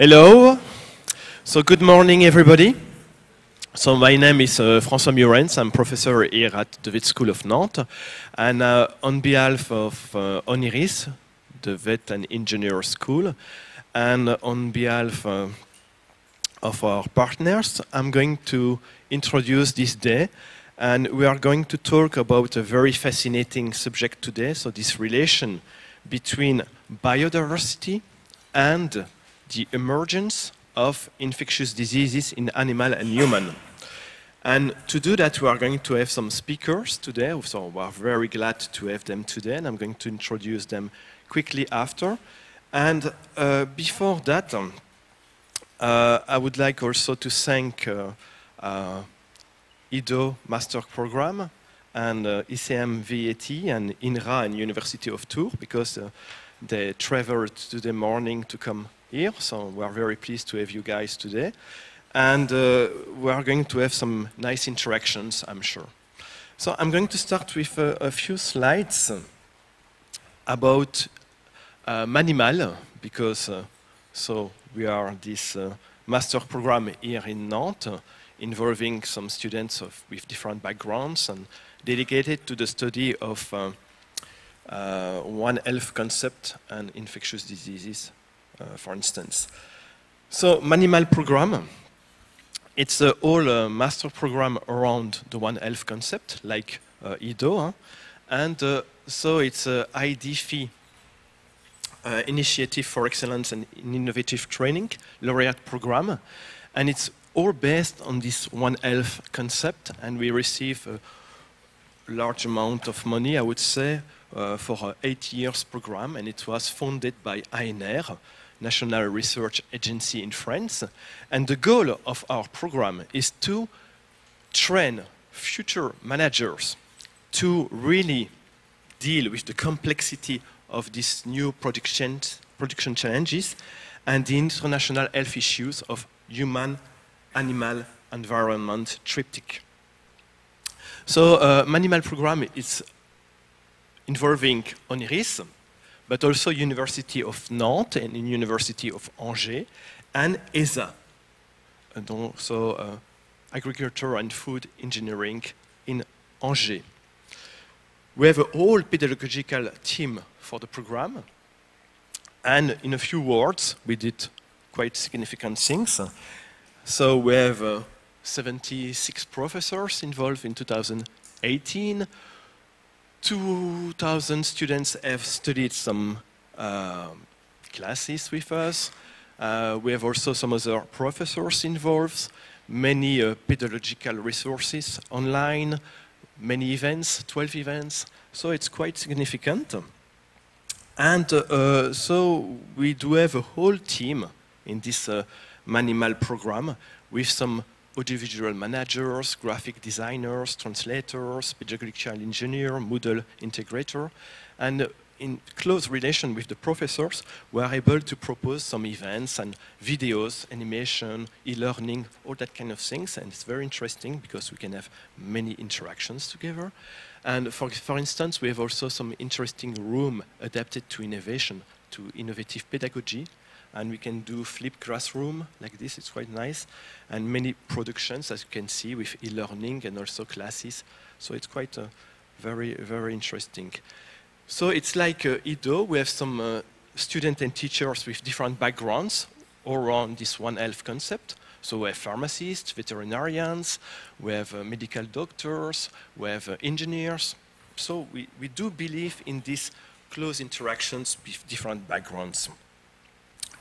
Hello. So good morning, everybody. So my name is François Murens. I'm professor here at the Vet School of Nantes. And on behalf of ONIRIS, the Vet and Engineer School, and on behalf of our partners, I'm going to introduce this day. And we are going to talk about a very fascinating subject today. So this relation between biodiversity and the emergence of infectious diseases in animal and human. And to do that, we are going to have some speakers today, so we are very glad to have them today, and I'm going to introduce them quickly after. And before that, I would like also to thank IDO Master Program and ICM VAT and INRA and University of Tours, because they traveled today morning to come here, so we are very pleased to have you guys today. And we are going to have some nice interactions, I'm sure. So I'm going to start with a few slides about Manimal, because so we are this master program here in Nantes, involving some students with different backgrounds and dedicated to the study of One Health concept and infectious diseases. For instance. So Manimal program, it's a whole master program around the One Health concept, like IDO, and so it's a IDFI Initiative for Excellence and Innovative Training laureate program, and it's all based on this One Health concept, and we receive a large amount of money, I would say, for an 8 years program, and it was funded by ANR, National Research Agency in France. And the goal of our program is to train future managers to really deal with the complexity of these new production challenges and the international health issues of human, animal, environment triptych. So Manimal program is involving ONIRIS, but also University of Nantes and University of Angers, and ESA, and also Agriculture and Food Engineering in Angers. We have a whole pedagogical team for the program, and in a few words, we did quite significant things. So we have 76 professors involved in 2018, 2,000 students have studied some classes with us. We have also some other professors involved, many pedagogical resources online, many events, 12 events, so it's quite significant. And so we do have a whole team in this Manimal program with some audiovisual managers, graphic designers, translators, pedagogical engineer, Moodle integrator, and in close relation with the professors, we are able to propose some events and videos, animation, e-learning, all that kind of things, and it's very interesting because we can have many interactions together. And for instance, we have also some interesting room adapted to innovation, to innovative pedagogy, and we can do flipped classroom like this, it's quite nice, and many productions, as you can see, with e-learning and also classes, so it's quite very, very interesting. So it's like IDO, we have some students and teachers with different backgrounds all around this One Health concept. So we have pharmacists, veterinarians, we have medical doctors, we have engineers. So we do believe in these close interactions with different backgrounds.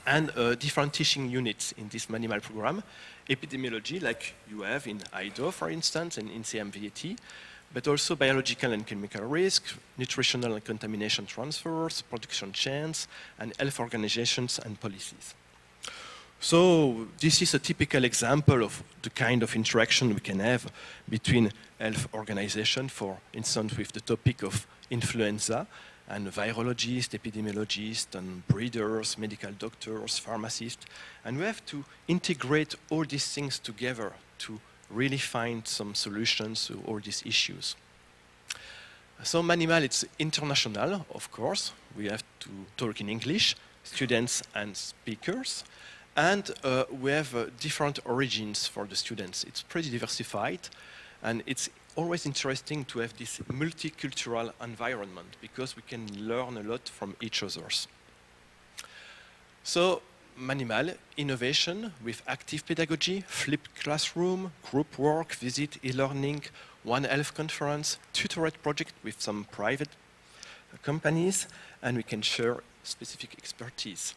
And different teaching units in this Manimal program, epidemiology, like you have in IDO, for instance, and in CMVAT, but also biological and chemical risk, nutritional and contamination transfers, production chains, and health organizations and policies. So this is a typical example of the kind of interaction we can have between health organizations, for instance, with the topic of influenza, and virologists, epidemiologists, and breeders, medical doctors, pharmacists. And we have to integrate all these things together to really find some solutions to all these issues. So Manimal, it's international, of course. We have to talk in English, students and speakers. And we have different origins for the students. It's pretty diversified, and it's always interesting to have this multicultural environment because we can learn a lot from each other's. So, Manimal, innovation with active pedagogy, flipped classroom, group work, visit, e-learning, One Health conference, tutorate project with some private companies, and we can share specific expertise.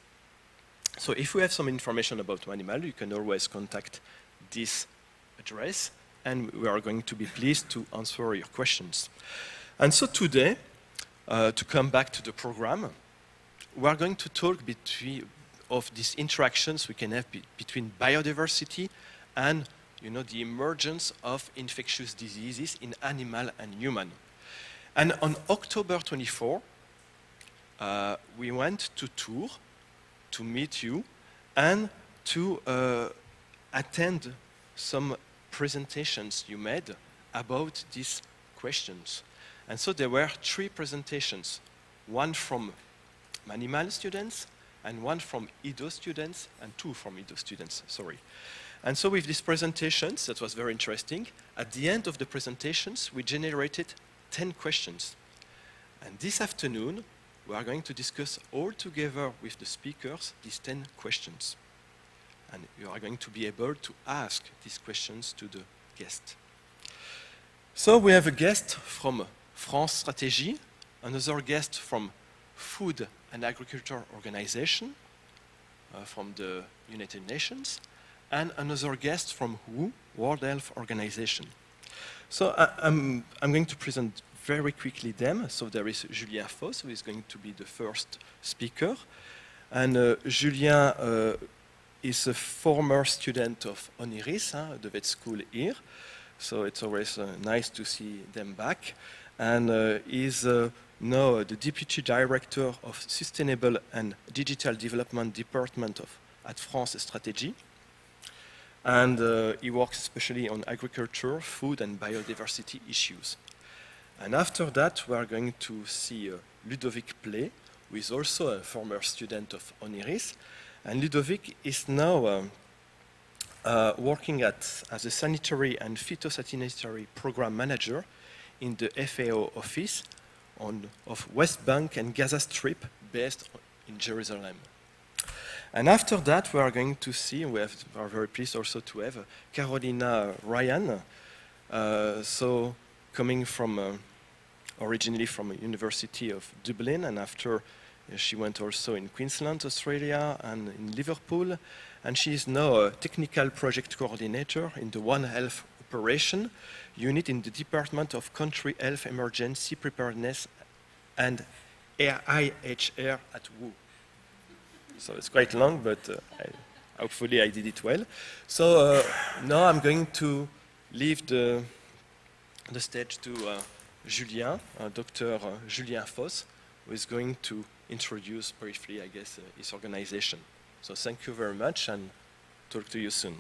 So if we have some information about Manimal, you can always contact this address, and we are going to be pleased to answer your questions. And so today, to come back to the program, we are going to talk of these interactions we can have between biodiversity and the emergence of infectious diseases in animal and human. And on October 24, we went to Tours to meet you and to attend some presentations you made about these questions. And so there were 3 presentations, one from Manimal students, and one from IDO students, and 2 from IDO students, sorry. And so with these presentations, that was very interesting, at the end of the presentations, we generated 10 questions. And this afternoon, we are going to discuss all together with the speakers these 10 questions. And you are going to be able to ask these questions to the guest. So we have a guest from France Stratégie, another guest from Food and Agriculture Organization, from the United Nations, and another guest from WHO, World Health Organization. So I'm going to present very quickly them. So there is Julien Foss, who is going to be the first speaker. And Julien is a former student of ONIRIS, the vet school here. So it's always nice to see them back. And is now the Deputy Director of Sustainable and Digital Development Department at France Stratégie. And he works especially on agriculture, food, and biodiversity issues. And after that, we are going to see Ludovic Play, who is also a former student of ONIRIS. And Ludovic is now working as a sanitary and phytosanitary program manager in the FAO office of West Bank and Gaza Strip, based in Jerusalem. And after that, we are going to see, we are very pleased also to have Carolina Ryan, so coming from, originally from University of Dublin, and after she went also in Queensland, Australia, and in Liverpool, and she is now a technical project coordinator in the One Health operation unit in the Department of Country Health Emergency Preparedness and IHR at WHO. So it's quite long, but hopefully I did it well. So now I'm going to leave the stage to Julien, Dr. Julien Foss, who is going to introduce briefly, I guess, his organization. So thank you very much, and talk to you soon.